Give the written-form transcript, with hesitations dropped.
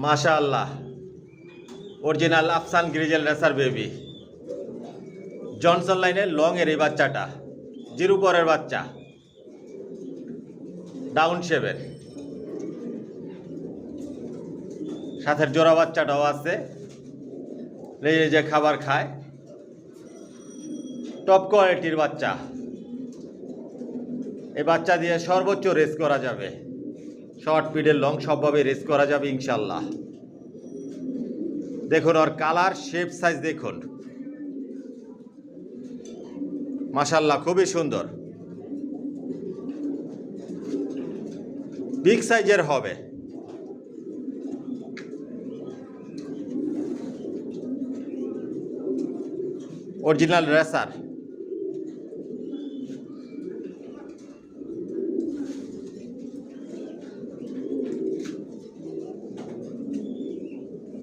মাশাআল্লাহ, অরিজিনাল আফসান গ্রিজেল রেসার বেবি জনসন লাইনের লং এর এই বাচ্চাটা জিরো পরের বাচ্চা, ডাউন শেপের সাথে জোড়া বাচ্চাটাও আছে। এই যে খাবার খায়, টপ কোয়ালিটির বাচ্চা। এই বাচ্চা দিয়ে সর্বোচ্চ রেস করা যাবে, শর্ট পিডের লং সবভাবে রেস করা যাবে ইনশাল্লাহ। দেখুন ওর কালার শেপ সাইজ দেখুন, মাশাল্লাহ খুবই সুন্দর, বিগ সাইজের হবে। Original racer.